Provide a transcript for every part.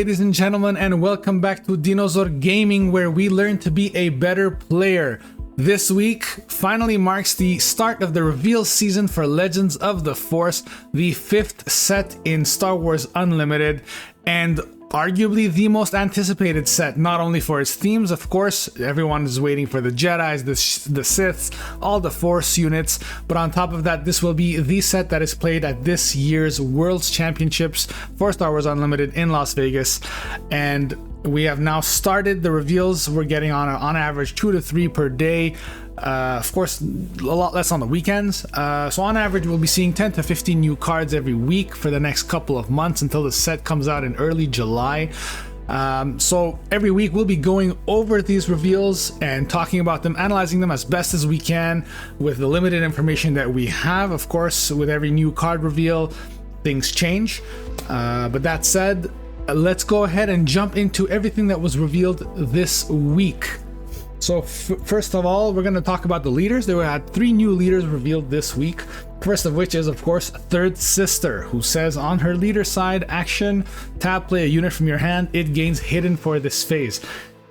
ladies and gentlemen, and welcome back to Dinozor Gaming, where we learn to be a better player. This week finally marks the start of the reveal season for Legends of the Force, the 5th set in Star Wars Unlimited, and arguably the most anticipated set, not only for its themes, of course, everyone is waiting for the Jedis, the Siths, all the Force units, but on top of that, this will be the set that is played at this year's World's Championships for Star Wars Unlimited in Las Vegas, and we have now started the reveals. We're getting on average 2 to 3 per day. Of course, a lot less on the weekends. So on average, we'll be seeing 10 to 15 new cards every week for the next couple of months until the set comes out in early July. So every week we'll be going over these reveals and talking about them, analyzing them as best as we can with the limited information that we have. Of course, with every new card reveal, things change. But that said, let's go ahead and jump into everything that was revealed this week. So first of all, we're going to talk about the leaders. There were 3 new leaders revealed this week. First of which is, of course, Third Sister, who says on her leader side action, tap, play a unit from your hand. It gains hidden for this phase.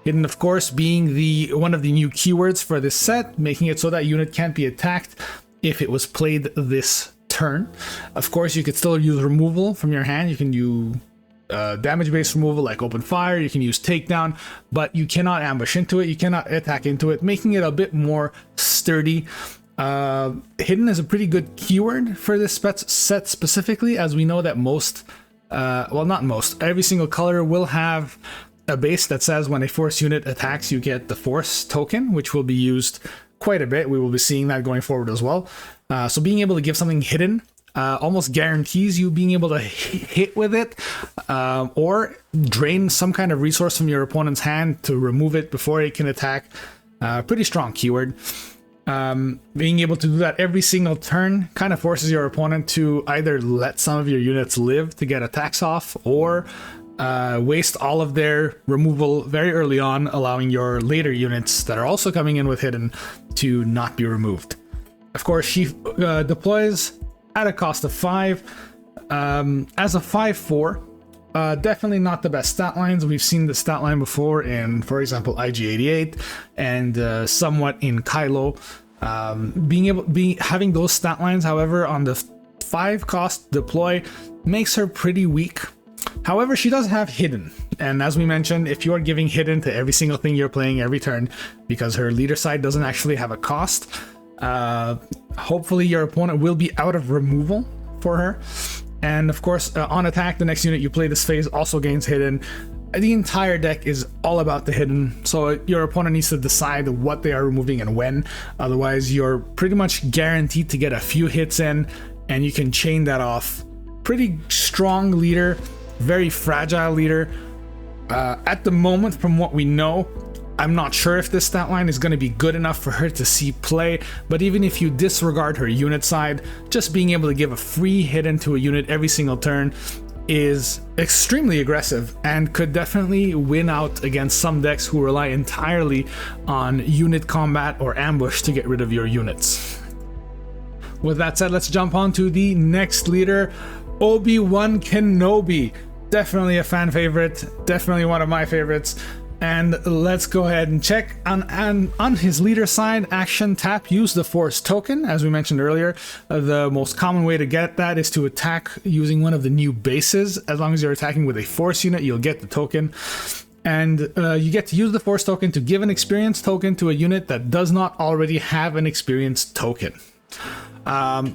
Hidden, of course, being one of the new keywords for this set, making it so that unit can't be attacked if it was played this turn. Of course, you could still use removal from your hand. You can use damage-based removal like open fire, you can use takedown, but you cannot ambush into it, you cannot attack into it, making it a bit more sturdy. Hidden is a pretty good keyword for this set specifically, as we know that every single color will have a base that says when a force unit attacks, you get the force token, which will be used quite a bit. We will be seeing that going forward as well. So being able to give something hidden almost guarantees you being able to hit with it, or drain some kind of resource from your opponent's hand to remove it before it can attack. Pretty strong keyword. Being able to do that every single turn kind of forces your opponent to either let some of your units live to get attacks off, or waste all of their removal very early on, allowing your later units that are also coming in with hidden to not be removed. Of course, she deploys at a cost of 5, as a 5/4. Definitely not the best stat lines. We've seen the stat line before in, for example, IG-88 and somewhat in Kylo. Having those stat lines, however, on the 5 cost deploy makes her pretty weak. However, she does have hidden, and as we mentioned, if you are giving hidden to every single thing you're playing every turn, because her leader side doesn't actually have a cost, hopefully your opponent will be out of removal for her. And of course, on attack, the next unit you play this phase also gains hidden. The entire deck is all about the hidden, so your opponent needs to decide what they are removing and when. Otherwise, you're pretty much guaranteed to get a few hits in, and you can chain that off. Pretty strong leader, very fragile leader. At the moment, from what we know, I'm not sure if this stat line is going to be good enough for her to see play, but even if you disregard her unit side, just being able to give a free hidden to a unit every single turn is extremely aggressive and could definitely win out against some decks who rely entirely on unit combat or ambush to get rid of your units. With that said, let's jump on to the next leader, Obi-Wan Kenobi. Definitely a fan favorite, definitely one of my favorites. And let's go ahead and check on his leader side. Action, tap, use the force token. As we mentioned earlier, the most common way to get that is to attack using one of the new bases. As long as you're attacking with a force unit, you'll get the token. And you get to use the force token to give an experience token to a unit that does not already have an experience token.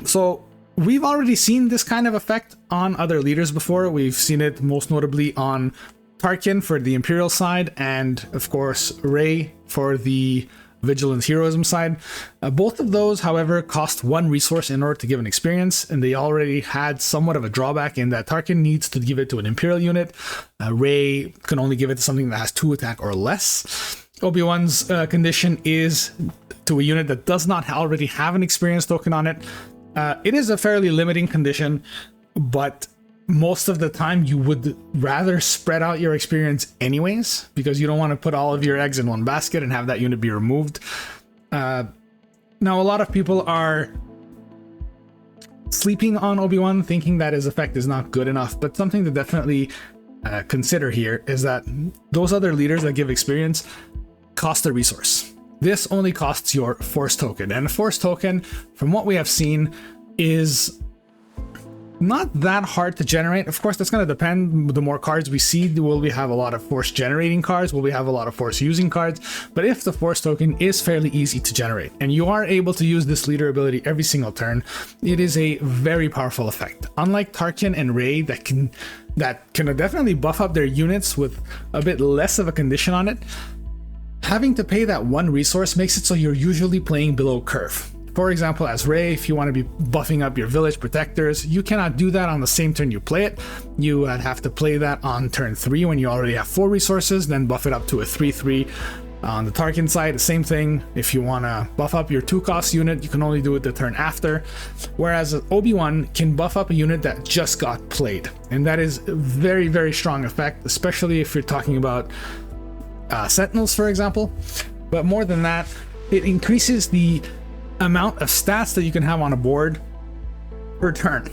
So we've already seen this kind of effect on other leaders before. We've seen it most notably on Tarkin for the Imperial side, and of course Rey for the Vigilance Heroism side. Both of those, however, cost 1 resource in order to give an experience, and they already had somewhat of a drawback in that Tarkin needs to give it to an Imperial unit. Rey can only give it to something that has 2 attack or less. Obi-Wan's condition is to a unit that does not already have an experience token on it. It is a fairly limiting condition, but most of the time you would rather spread out your experience anyways, because you don't want to put all of your eggs in one basket and have that unit be removed. Now, a lot of people are sleeping on Obi-Wan, thinking that his effect is not good enough, but something to definitely consider here is that those other leaders that give experience cost a resource. This only costs your force token, and a force token, from what we have seen, is not that hard to generate. Of course, that's going to depend. The more cards we see, will we have a lot of force generating cards? Will we have a lot of force using cards? But if the force token is fairly easy to generate, and you are able to use this leader ability every single turn, it is a very powerful effect. Unlike Tarkin and Rey that can definitely buff up their units with a bit less of a condition on it, having to pay that one resource makes it so you're usually playing below curve. For example, as Rey, if you want to be buffing up your village protectors, you cannot do that on the same turn you play it. You would have to play that on turn 3 when you already have 4 resources, then buff it up to a 3/3. On the Tarkin side, the same thing. If you want to buff up your 2-cost unit, you can only do it the turn after. Whereas Obi-Wan can buff up a unit that just got played. And that is a very, very strong effect, especially if you're talking about Sentinels, for example. But more than that, it increases the amount of stats that you can have on a board per turn.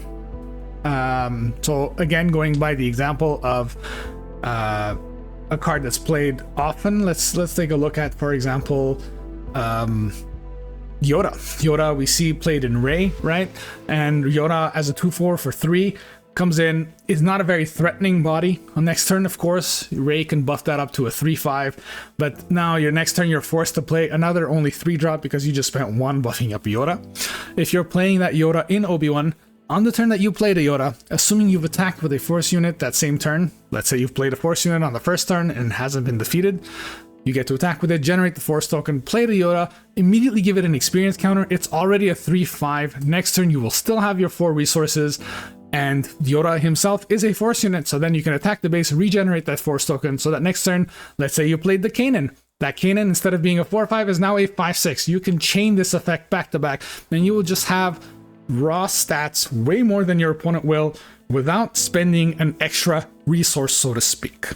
So again, going by the example of a card that's played often, let's take a look at, for example, Yoda we see played in Rey, right? And Yoda as a 2/4 for 3 comes in, is not a very threatening body. On next turn, of course, Rey can buff that up to a 3/5, but now your next turn you're forced to play another only 3-drop because you just spent 1 buffing up Yoda. If you're playing that Yoda in Obi-Wan, on the turn that you played a Yoda, assuming you've attacked with a force unit that same turn, let's say you've played a force unit on the first turn and hasn't been defeated, you get to attack with it, generate the force token, play the Yoda, immediately give it an experience counter. It's already a 3/5. Next turn you will still have your 4 resources, and Yoda himself is a force unit, so then you can attack the base, regenerate that force token, so that next turn, let's say you played the Kanan. That Kanan, instead of being a 4/5, is now a 5/6. You can chain this effect back to back, and you will just have raw stats way more than your opponent will without spending an extra resource, so to speak.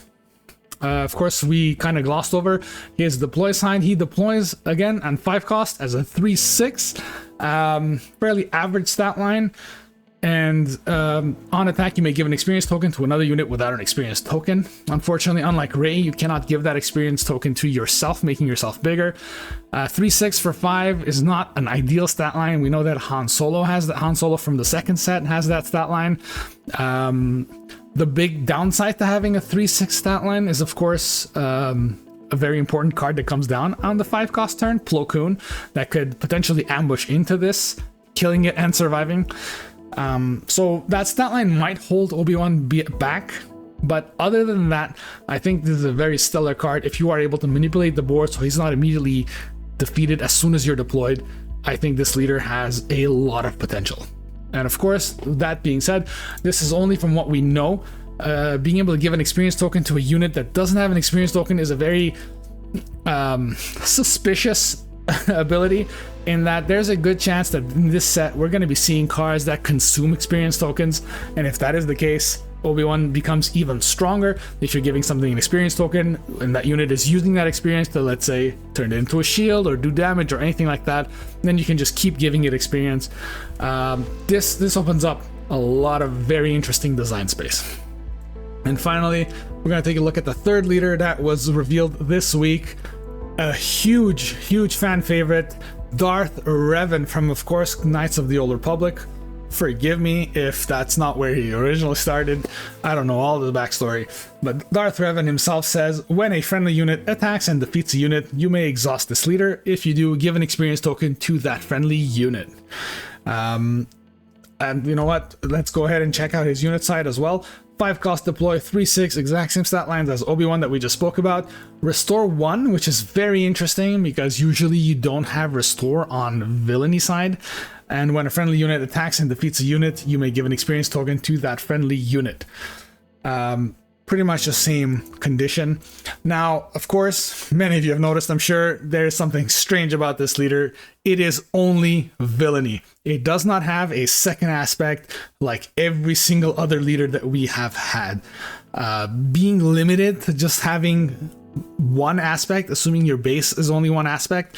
Of course, we kind of glossed over his deploy sign. He deploys again on 5 cost as a 3/6, fairly average stat line. And on attack, you may give an experience token to another unit without an experience token. Unfortunately, unlike Rey, you cannot give that experience token to yourself, making yourself bigger. 3/6 for 5 is not an ideal stat line. We know that Han Solo has that. Han Solo from the second set has that stat line. The big downside to having a 3/6 stat line is, of course, a very important card that comes down on the 5-cost turn, Plo Koon, that could potentially ambush into this, killing it and surviving. So that stat line might hold Obi-Wan back, but other than that, I think this is a very stellar card. If you are able to manipulate the board so he's not immediately defeated as soon as you're deployed, I think this leader has a lot of potential. And of course, that being said, this is only from what we know. Being able to give an experience token to a unit that doesn't have an experience token is a very suspicious ability, in that there's a good chance that in this set we're going to be seeing cards that consume experience tokens, and if that is the case, Obi-Wan becomes even stronger. If you're giving something an experience token and that unit is using that experience to, let's say, turn it into a shield or do damage or anything like that, then you can just keep giving it experience. This opens up a lot of very interesting design space. And finally, we're going to take a look at the third leader that was revealed this week. A huge fan favorite, Darth Revan from, of course, Knights of the Old Republic. Forgive me if that's not where he originally started. I don't know all the backstory. But Darth Revan himself says, when a friendly unit attacks and defeats a unit, you may exhaust this leader. If you do, give an experience token to that friendly unit. And you know what? Let's go ahead and check out his unit side as well. 5-cost deploy, 3/6, exact same stat lines as Obi-Wan that we just spoke about. Restore 1, which is very interesting because usually you don't have restore on villainy side. And when a friendly unit attacks and defeats a unit, you may give an experience token to that friendly unit. Pretty much the same condition. Now, of course, many of you have noticed, I'm sure, there's something strange about this leader. It is only villainy. It does not have a second aspect like every single other leader that we have had. Being limited to just having one aspect, assuming your base is only one aspect,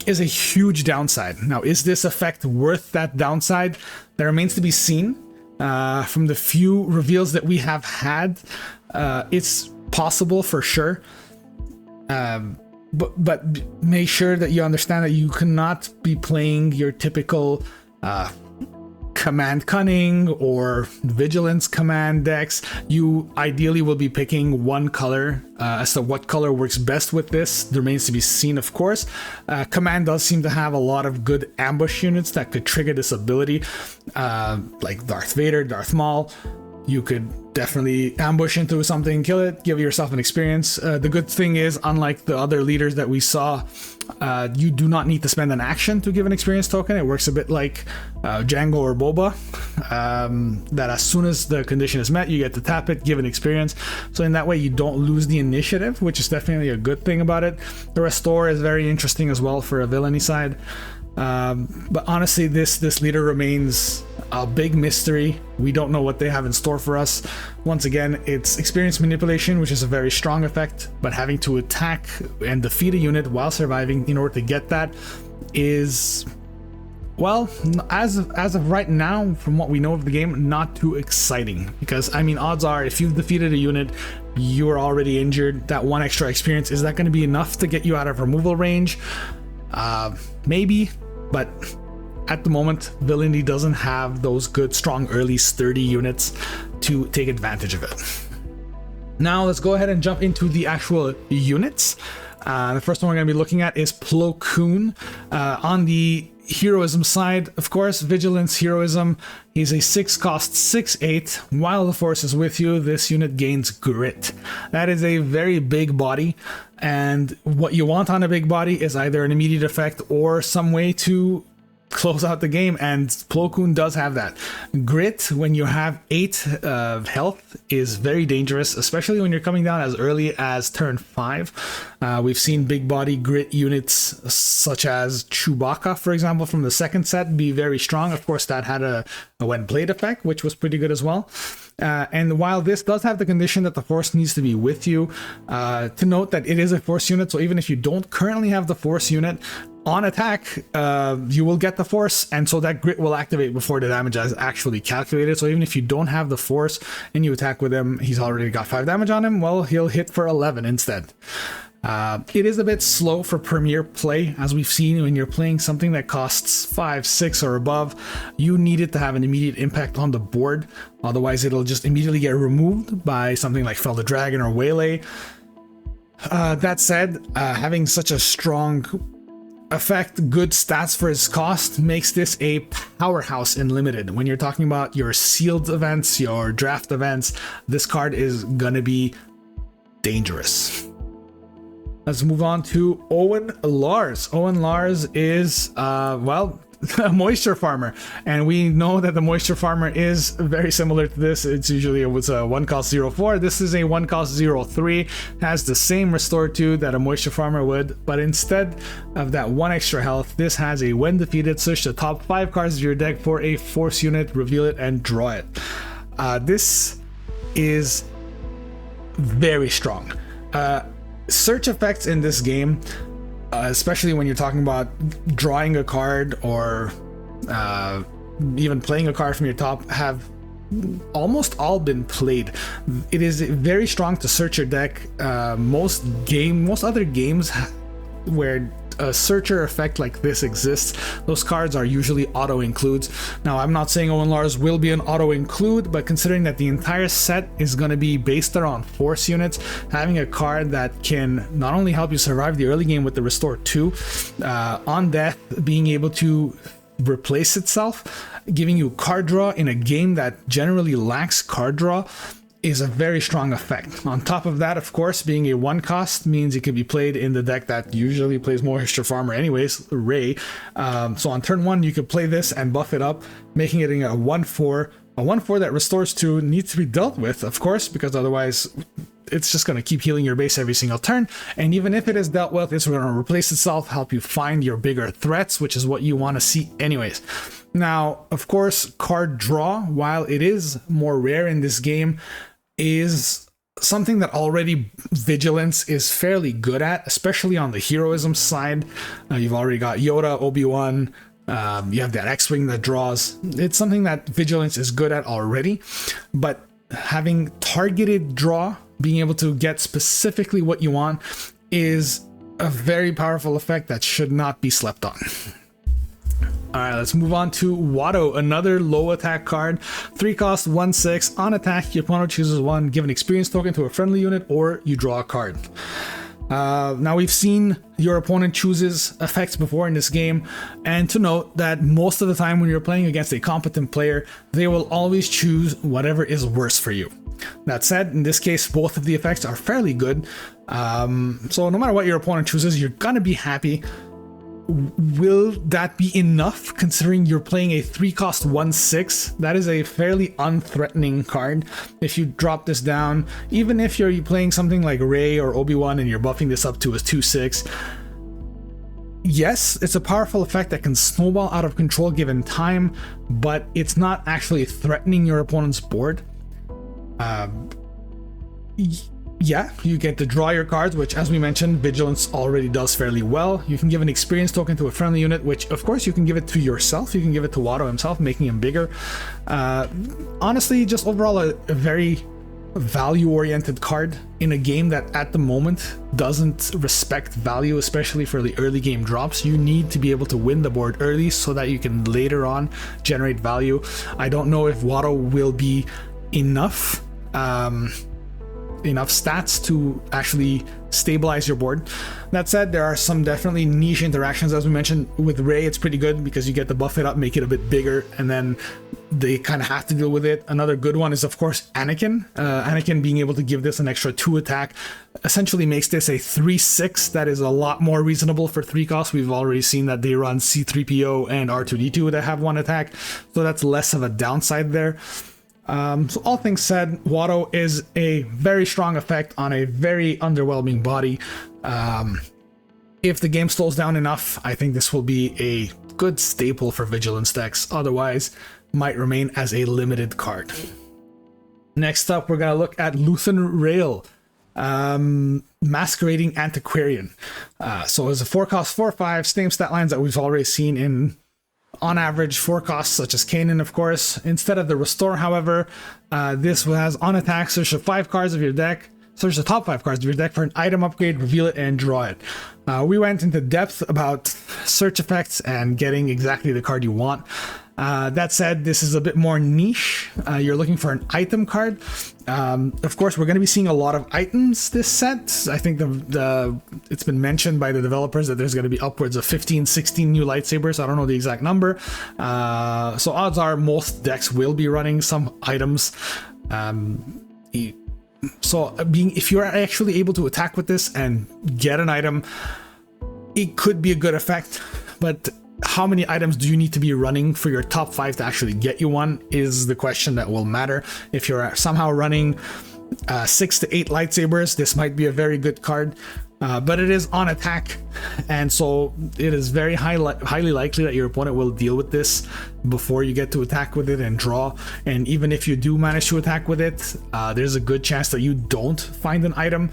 is a huge downside. Now, is this effect worth that downside? That remains to be seen. From the few reveals that we have had, it's possible for sure. But make sure that you understand that you cannot be playing your typical command cunning or vigilance command decks. You ideally will be picking one color. As to what color works best with this remains to be seen, of course. Command does seem to have a lot of good ambush units that could trigger this ability, like Darth Vader, Darth Maul. You could definitely ambush into something, kill it, give yourself an experience. The good thing is, unlike the other leaders that we saw, you do not need to spend an action to give an experience token. It works a bit like Django or Boba, that as soon as the condition is met, you get to tap it, give an experience. So in that way, you don't lose the initiative, which is definitely a good thing about it. The Restore is very interesting as well for a villainy side. But honestly, this leader remains a big mystery. We don't know what they have in store for us. Once again, it's experience manipulation, which is a very strong effect, but having to attack and defeat a unit while surviving in order to get that is, well, as of right now, from what we know of the game, not too exciting. Because, I mean, odds are if you've defeated a unit, you are already injured. That one extra experience, is that going to be enough to get you out of removal range? Maybe, but at the moment, Villainy doesn't have those good, strong, early, sturdy units to take advantage of it. Now let's go ahead and jump into the actual units. The first one we're going to be looking at is Plo Koon. On the heroism side, of course, vigilance, heroism. He's a 6-cost 6/8. While the force is with you, this unit gains grit. That is a very big body, and what you want on a big body is either an immediate effect or some way to close out the game, and Plo Koon does have that. Grit, when you have 8 health, is very dangerous, especially when you're coming down as early as turn 5. We've seen big body grit units such as Chewbacca, for example, from the second set be very strong. Of course, that had a when played effect, which was pretty good as well. And while this does have the condition that the force needs to be with you, to note that it is a force unit, so even if you don't currently have the force unit, on attack, you will get the force, and so that grit will activate before the damage is actually calculated. So even if you don't have the force and you attack with him, he's already got 5 damage on him, well, he'll hit for 11 instead. It is a bit slow for premier play, as we've seen when you're playing something that costs 5, 6 or above. You need it to have an immediate impact on the board, otherwise it'll just immediately get removed by something like Fell the Dragon or Waylay. That said, having such a strong effect, good stats for its cost, makes this a powerhouse in limited. When you're talking about your sealed events, your draft events, this card is gonna be dangerous. Let's move on to Owen Lars. Owen Lars is, well, a moisture farmer, and we know that the moisture farmer is very similar to this. It's usually a 1-cost 0/4. This is a 1-cost 0/3, has the same restore 2 that a moisture farmer would, but instead of that 1 extra health, this has a when defeated, search the top 5 cards of your deck for a force unit, reveal it, and draw it. This is very strong. Search effects in this game, especially when you're talking about drawing a card or even playing a card from your top, have almost all been played. It is very strong to search your deck. Most other games where a searcher effect like this exists, those cards are usually auto includes. Now, I'm not saying Owen Lars will be an auto include, but considering that the entire set is going to be based around force units, having a card that can not only help you survive the early game with the restore 2, on death being able to replace itself, giving you card draw in a game that generally lacks card draw, is a very strong effect. On top of that, of course, being a 1-cost means it can be played in the deck that usually plays Moisture Farmer anyways, Ray. So on turn 1, you could play this and buff it up, making it a 1/4. A 1/4 that restores 2 needs to be dealt with, of course, because otherwise it's just going to keep healing your base every single turn. And even if it is dealt with, it's going to replace itself, help you find your bigger threats, which is what you want to see anyways. Now, of course, card draw, while it is more rare in this game, is something that already Vigilance is fairly good at, especially on the heroism side. You've already got Yoda, Obi-Wan, You have that X-Wing that draws. It's something that Vigilance is good at already, but having targeted draw, being able to get specifically what you want, is a very powerful effect that should not be slept on. Alright, let's move on to Watto, another low attack card. 3 cost, 1/6. On attack, your opponent chooses one, give an experience token to a friendly unit, or you draw a card. Now, we've seen your opponent chooses effects before in this game, and to note that most of the time when you're playing against a competent player, they will always choose whatever is worse for you. That said, in this case, both of the effects are fairly good, so no matter what your opponent chooses, you're gonna be happy. Will that be enough considering you're playing a 3 cost 1/6? That is a fairly unthreatening card. If you drop this down, even if you're playing something like Rey or Obi-Wan and you're buffing this up to a 2/6, yes, it's a powerful effect that can snowball out of control given time, but it's not actually threatening your opponent's board. Yeah, you get to draw your cards, which, as we mentioned, Vigilance already does fairly well. You can give an experience token to a friendly unit, which, of course, you can give it to yourself. You can give it to Watto himself, making him bigger. Honestly, just overall a very value-oriented card in a game that, at the moment, doesn't respect value, especially for the early game drops. You need to be able to win the board early so that you can later on generate value. I don't know if Watto will be enough stats to actually stabilize your board. That said, there are some definitely niche interactions. As we mentioned, with Rey, it's pretty good because you get to buff it up, make it a bit bigger, and then they kind of have to deal with it. Another good one is, of course, Anakin. Anakin being able to give this an extra 2 attack essentially makes this a 3/6. That is a lot more reasonable for 3 costs. We've already seen that they run C-3PO and R2-D2 that have 1 attack, so that's less of a downside there. So all things said, Watto is a very strong effect on a very underwhelming body. If the game slows down enough, I think this will be a good staple for Vigilance decks. Otherwise, might remain as a limited card. Next up, we're going to look at Luthen Rail, Masquerading Antiquarian. So it's a 4 cost 4/5, same stat lines that we've already seen in on average 4 costs, such as Kanan, of course. Instead of the Restore, however, this has on attack, search the 5 cards of your deck, search the top 5 cards of your deck for an item upgrade, reveal it, and draw it. We went into depth about search effects and getting exactly the card you want. That said, this is a bit more niche. You're looking for an item card. Of course, we're going to be seeing a lot of items this set. I think it's been mentioned by the developers that there's going to be upwards of 15, 16 new lightsabers. I don't know the exact number. So odds are most decks will be running some items. If you're actually able to attack with this and get an item, it could be a good effect, but how many items do you need to be running for your top 5 to actually get you one is the question that will matter. If you're somehow running 6 to 8 lightsabers, this might be a very good card, but it is on attack, and so it is very highly likely that your opponent will deal with this before you get to attack with it and draw. And even if you do manage to attack with it, there's a good chance that you don't find an item.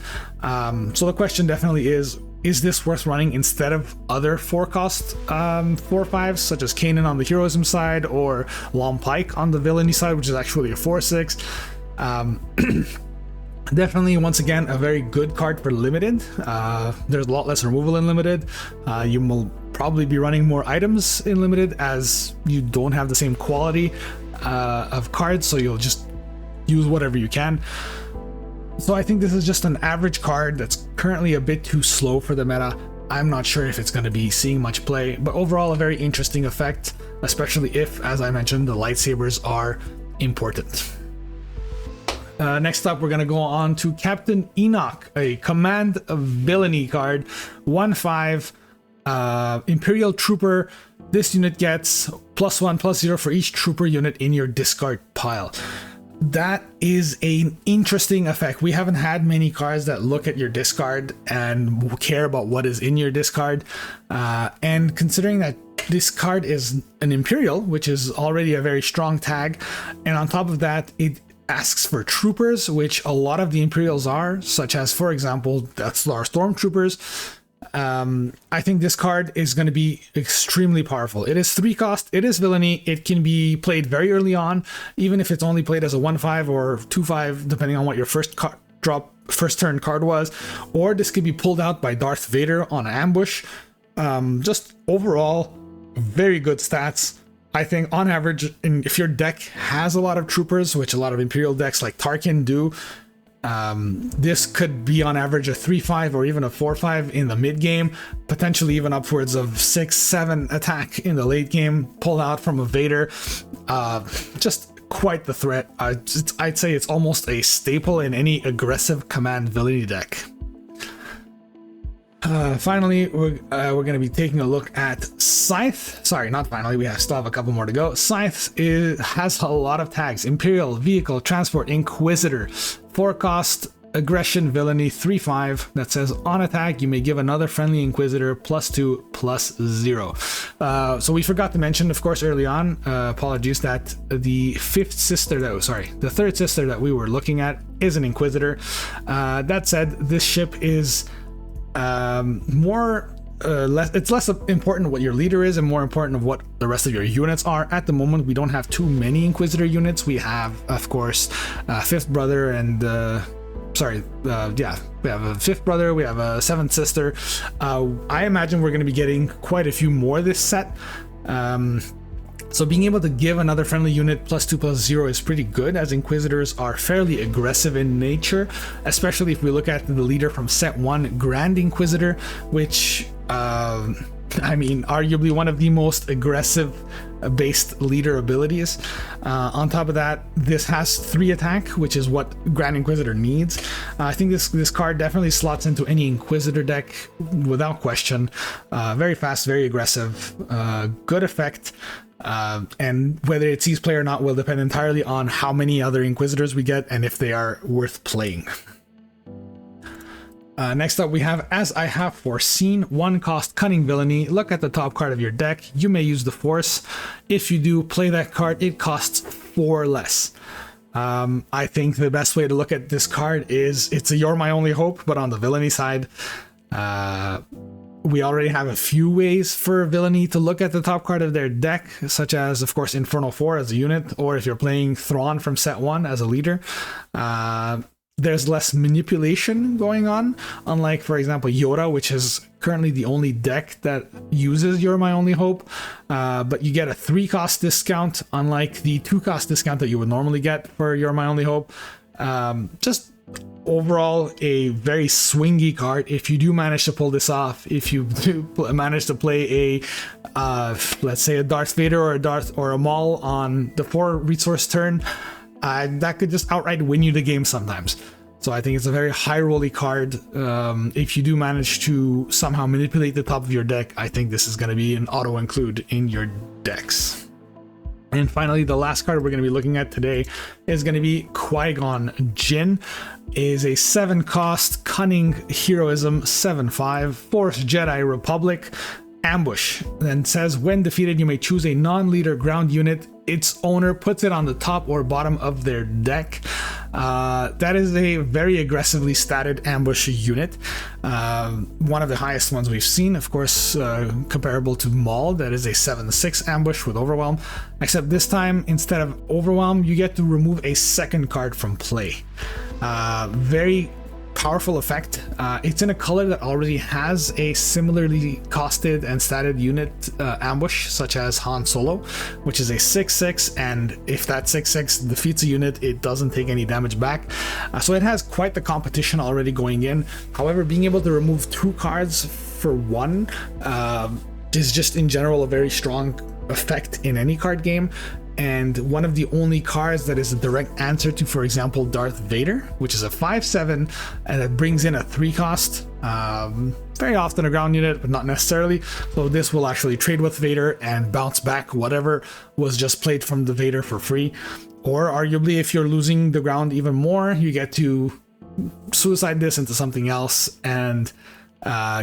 So the question definitely is this worth running instead of other 4 cost 4/5s, such as Kanan on the heroism side or Lom Pike on the villainy side, which is actually a 4/6. Definitely, once again, a very good card for limited. There's a lot less removal in limited. You will probably be running more items in limited as you don't have the same quality of cards, so you'll just use whatever you can. So I think this is just an average card that's currently a bit too slow for the meta. I'm not sure if it's going to be seeing much play, but overall a very interesting effect, especially if, as I mentioned, the lightsabers are important. Next up, we're going to go on to Captain Enoch, a command villainy card, 1/5, Imperial Trooper. This unit gets +1/+0 for each trooper unit in your discard pile. That is an interesting effect. We haven't had many cards that look at your discard and care about what is in your discard. And considering that this card is an Imperial, which is already a very strong tag, and on top of that, it asks for troopers, which a lot of the Imperials are, such as, for example, Death Star Stormtroopers. I think this card is going to be extremely powerful. It is 3 cost, it is villainy, it can be played very early on, even if it's only played as a 1/5 or 2/5, depending on what your first turn card was, or this could be pulled out by Darth Vader on an ambush. Just overall, very good stats. I think on average, if your deck has a lot of troopers, which a lot of Imperial decks like Tarkin do, this could be on average a 3/5 or even a 4/5 in the mid game, potentially even upwards of 6-7 attack in the late game, pulled out from a Vader. Just quite the threat. I'd say it's almost a staple in any aggressive command villainy deck. Finally, we're going to be taking a look at Scythe. Sorry, not finally, we still have a couple more to go. Scythe has a lot of tags: Imperial, Vehicle, Transport, Inquisitor, 4 cost, Aggression, Villainy, 3/5. That says on attack, you may give another friendly Inquisitor +2, +0. So we forgot to mention, of course, early on, apologies, that the third sister that we were looking at is an Inquisitor. That said, this ship is it's less important what your leader is and more important of what the rest of your units are. At the moment, we don't have too many Inquisitor units. We have, of course, Fifth Brother and we have a Fifth Brother, we have a Seventh Sister. I imagine we're going to be getting quite a few more this set. So being able to give another friendly unit +2, +0 is pretty good, as Inquisitors are fairly aggressive in nature, especially if we look at the leader from set 1, Grand Inquisitor, which, arguably one of the most aggressive based leader abilities. On top of that, this has 3 attack, which is what Grand Inquisitor needs. I think this card definitely slots into any Inquisitor deck without question. Very fast, very aggressive, good effect. And whether it sees play or not will depend entirely on how many other Inquisitors we get and if they are worth playing. Next up we have As I Have Foreseen, 1 cost, Cunning Villainy. Look at the top card of your deck. You may use the Force. If you do play that card, it costs 4 less. I think the best way to look at this card is it's a You're My Only Hope, but on the villainy side. We already have a few ways for villainy to look at the top card of their deck, such as, of course, Inferno 4 as a unit, or if you're playing Thrawn from set 1 as a leader. There's less manipulation going on, unlike, for example, Yoda, which is currently the only deck that uses You're My Only Hope. But you get a 3 cost discount, unlike the 2 cost discount that you would normally get for You're My Only Hope. Just overall a very swingy card. If you do manage to pull this off, if you do manage to play a let's say a Darth Vader or a Maul on the 4 resource turn, that could just outright win you the game sometimes. So I think it's a very high rolly card. If you do manage to somehow manipulate the top of your deck, I think this is going to be an auto include in your decks. And finally, the last card we're going to be looking at today is going to be Qui-Gon Jinn. Is a 7 cost, Cunning, Heroism, 7/5, Force Jedi Republic, Ambush. Then says, when defeated, you may choose a non-leader ground unit. Its owner puts it on the top or bottom of their deck. That is a very aggressively statted ambush unit. One of the highest ones we've seen, of course, comparable to Maul. That is a 7/6 ambush with Overwhelm. Except this time, instead of Overwhelm, you get to remove a 2nd card from play. Very powerful effect. It's in a color that already has a similarly costed and statted unit ambush, such as Han Solo, which is a 6/6, and if that 6/6 defeats a unit, it doesn't take any damage back. So it has quite the competition already going in. However, being able to remove 2 cards for 1 is just in general a very strong effect in any card game. And one of the only cards that is a direct answer to, for example, Darth Vader, which is a 5/7, and it brings in a 3 cost. Very often a ground unit, but not necessarily. So this will actually trade with Vader and bounce back whatever was just played from the Vader for free. Or arguably, if you're losing the ground even more, you get to suicide this into something else and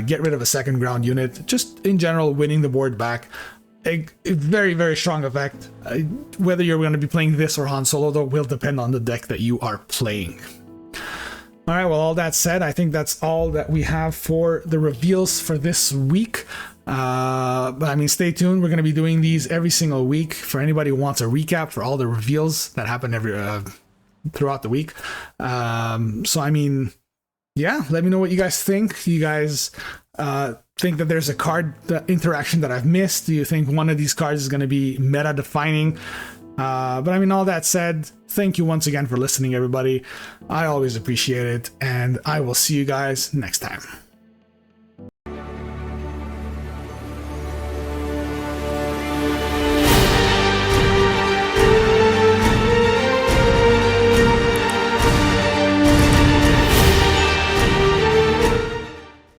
get rid of a 2nd ground unit. Just in general, winning the board back. A very, very strong effect. Whether you're going to be playing this or Han Solo, though, will depend on the deck that you are playing. All right, well, all that said, I think that's all that we have for the reveals for this week. But I mean, stay tuned. We're going to be doing these every single week for anybody who wants a recap for all the reveals that happen every throughout the week. So, I mean, yeah, let me know what you guys think. Do you guys think that there's a card interaction that I've missed? Do you think one of these cards is going to be meta defining? But I mean, all that said, thank you once again for listening, everybody. I always appreciate it, and I will see you guys next time.